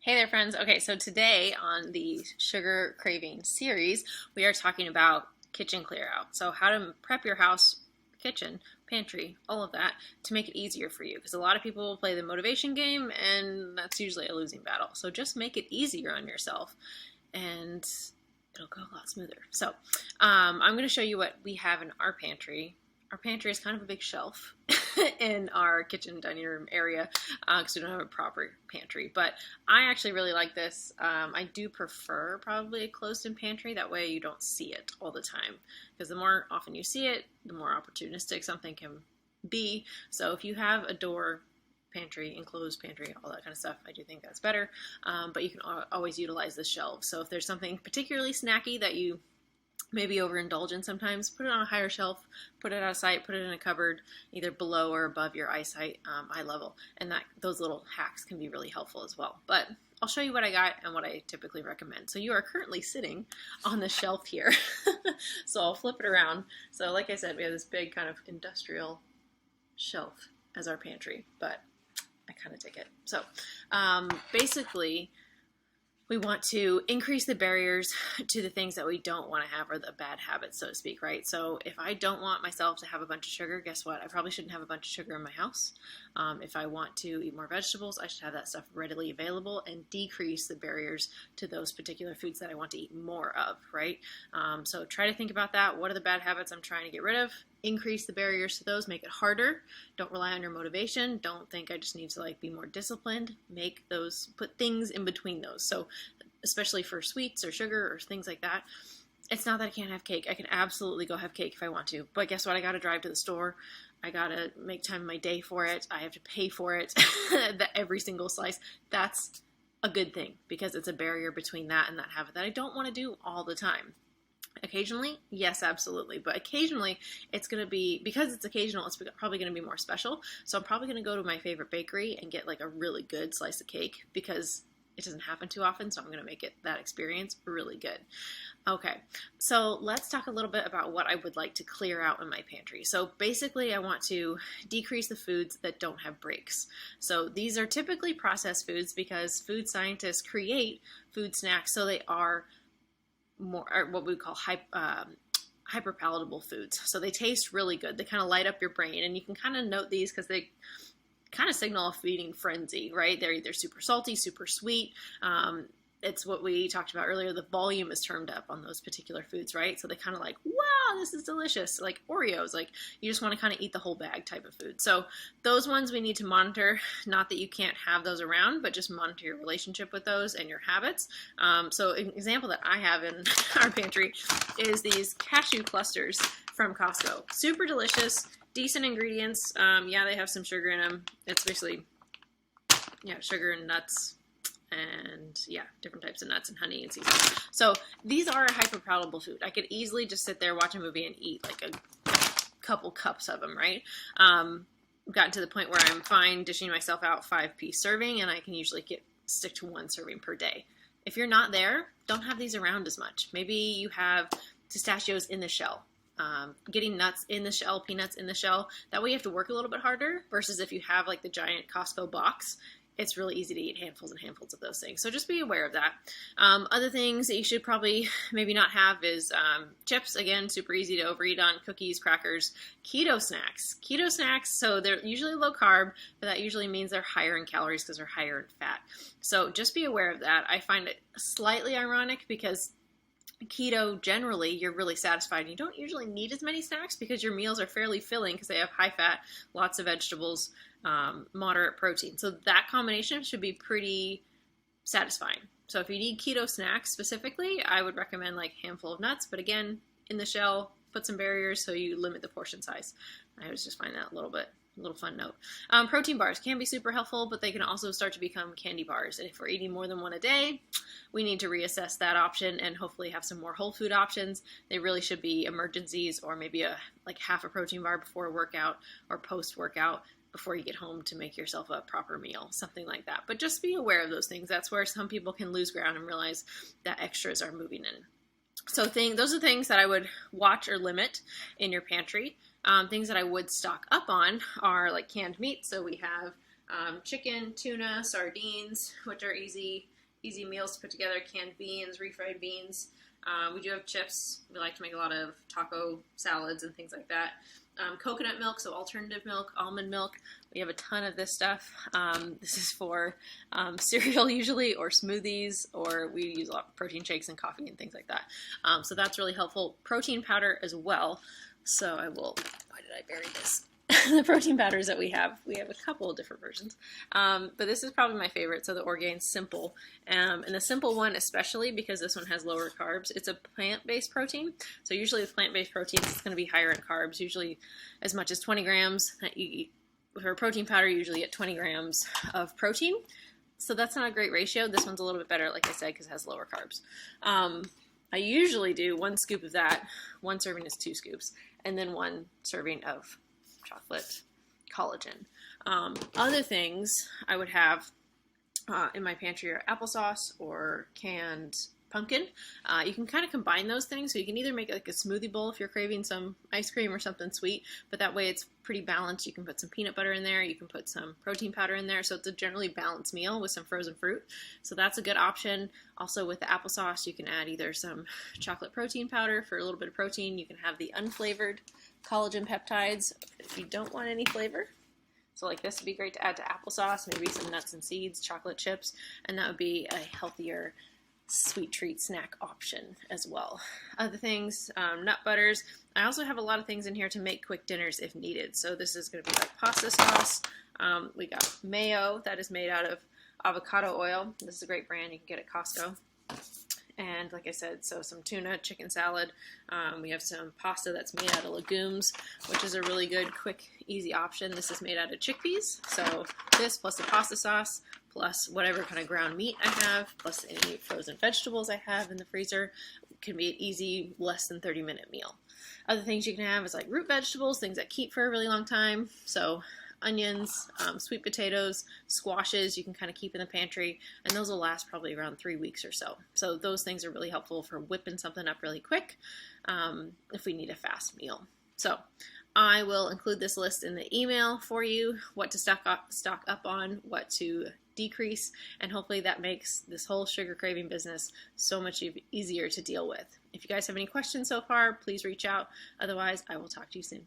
Hey there, friends. Okay, so today on the sugar craving series, we are talking about kitchen clear out. So, how to prep your house, kitchen, pantry, all of that to make it easier for you. Because a lot of people will play the motivation game, and that's usually a losing battle. So, just make it easier on yourself, and it'll go a lot smoother. So, I'm going to show you what we have in our pantry. Our pantry is kind of a big shelf in our kitchen dining room area because we don't have a proper pantry. But I actually really like this. I do prefer probably a closed-in pantry. That way you don't see it all the time. Because the more often you see it, the more opportunistic something can be. So if you have a door pantry, enclosed pantry, all that kind of stuff, I do think that's better. But you can always utilize the shelves. So if there's something particularly snacky that you maybe overindulge in sometimes, put it on a higher shelf, put it out of sight, put it in a cupboard, either below or above your eye level. And those little hacks can be really helpful as well. But I'll show you what I got and what I typically recommend. So you are currently sitting on the shelf here. So I'll flip it around. So like I said, we have this big kind of industrial shelf as our pantry, but I kind of dig it. So basically, we want to increase the barriers to the things that we don't want to have, or the bad habits, so to speak, right? So if I don't want myself to have a bunch of sugar, guess what? I probably shouldn't have a bunch of sugar in my house. If I want to eat more vegetables, I should have that stuff readily available and decrease the barriers to those particular foods that I want to eat more of, right? So try to think about that. What are the bad habits I'm trying to get rid of? Increase the barriers to those, make it harder. Don't rely on your motivation. Don't think I just need to be more disciplined. Put things in between those. So especially for sweets or sugar or things like that, it's not that I can't have cake. I can absolutely go have cake if I want to. But guess what? I got to drive to the store. I got to make time in my day for it. I have to pay for it. Every single slice. That's a good thing because it's a barrier between that and that habit that I don't want to do all the time. Occasionally, yes, absolutely. But occasionally, it's going to be, because it's occasional, it's probably going to be more special. So I'm probably going to go to my favorite bakery and get a really good slice of cake because it doesn't happen too often. So I'm going to make that experience really good. Okay, so let's talk a little bit about what I would like to clear out in my pantry. So basically, I want to decrease the foods that don't have breaks. So these are typically processed foods because food scientists create food snacks so they are more what we call hyper palatable foods. So they taste really good. They kind of light up your brain, and you can kind of note these because they kind of signal a feeding frenzy, right? They're either super salty, super sweet. It's what we talked about earlier. The volume is turned up on those particular foods, right? So they kind of wow, this is delicious. Like Oreos, you just want to kind of eat the whole bag type of food. So those ones we need to monitor. Not that you can't have those around, but just monitor your relationship with those and your habits. So an example that I have in our pantry is these cashew clusters from Costco. Super delicious, decent ingredients. Yeah, they have some sugar in them. It's basically, sugar and nuts. And different types of nuts and honey and seasoning. So these are a hyper palatable food. I could easily just sit there, watch a movie, and eat a couple cups of them, right? I've gotten to the point where I'm fine dishing myself out 5-piece serving, and I can usually stick to 1 serving per day. If you're not there, don't have these around as much. Maybe you have pistachios in the shell. Getting nuts in the shell, peanuts in the shell. That way you have to work a little bit harder versus if you have the giant Costco box. It's really easy to eat handfuls and handfuls of those things. So just be aware of that. Other things that you should probably maybe not have is chips. Again, super easy to overeat on. Cookies, crackers, keto snacks. Keto snacks, so they're usually low carb, but that usually means they're higher in calories because they're higher in fat. So just be aware of that. I find it slightly ironic because keto, generally, you're really satisfied. You don't usually need as many snacks because your meals are fairly filling because they have high fat, lots of vegetables, moderate protein. So that combination should be pretty satisfying. So if you need keto snacks specifically, I would recommend a handful of nuts, but again, in the shell, put some barriers so you limit the portion size. I always just find that a little fun note. Protein bars can be super helpful, but they can also start to become candy bars. And if we're eating more than one a day, we need to reassess that option and hopefully have some more whole food options. They really should be emergencies, or maybe half a protein bar before a workout or post workout before you get home to make yourself a proper meal, something like that. But just be aware of those things. That's where some people can lose ground and realize that extras are moving in. So those are things that I would watch or limit in your pantry. Things that I would stock up on are canned meat. So we have Chicken, tuna, sardines, which are easy meals to put together. Canned beans, refried beans. We do have chips. We like to make a lot of taco salads and things like that. Coconut milk, so alternative milk, almond milk. We have a ton of this stuff. This is for cereal usually, or smoothies, or we use a lot of protein shakes and coffee and things like that. So that's really helpful. Protein powder as well. So I will, why did I bury this? The protein powders that we have a couple of different versions, but this is probably my favorite. So the Orgain Simple, and the Simple one especially because this one has lower carbs. It's a plant-based protein, so usually with plant-based proteins it's going to be higher in carbs, usually as much as 20 grams. That you eat for a protein powder, you usually get 20 grams of protein, so that's not a great ratio. This one's a little bit better, like I said, because it has lower carbs. I usually do 1 scoop of that. 1 serving is 2 scoops, and then 1 serving of chocolate collagen. Other things I would have in my pantry are applesauce or canned pumpkin. You can kind of combine those things, so you can either make like a smoothie bowl if you're craving some ice cream or something sweet, but that way it's pretty balanced. You can put some peanut butter in there, you can put some protein powder in there, so it's a generally balanced meal with some frozen fruit. So that's a good option. Also with the applesauce, you can add either some chocolate protein powder for a little bit of protein. You can have the unflavored collagen peptides if you don't want any flavor. So like this would be great to add to applesauce, maybe some nuts and seeds, chocolate chips, and that would be a healthier sweet treat snack option as well. Other things, nut butters. I also have a lot of things in here to make quick dinners if needed. So this is going to be like pasta sauce. We got mayo that is made out of avocado oil. This is a great brand you can get at Costco. And like I said, so some tuna, chicken salad. We have some pasta that's made out of legumes, which is a really good, quick, easy option. This is made out of chickpeas. So this plus the pasta sauce, plus whatever kind of ground meat I have, plus any frozen vegetables I have in the freezer, can be an easy, less than 30-minute meal. Other things you can have is like root vegetables, things that keep for a really long time. So onions, sweet potatoes, squashes you can kind of keep in the pantry, and those will last probably around 3 weeks or so. So those things are really helpful for whipping something up really quick if we need a fast meal. So I will include this list in the email for you, what to stock up on, what to decrease, and hopefully that makes this whole sugar craving business so much easier to deal with. If you guys have any questions so far, please reach out. Otherwise, I will talk to you soon.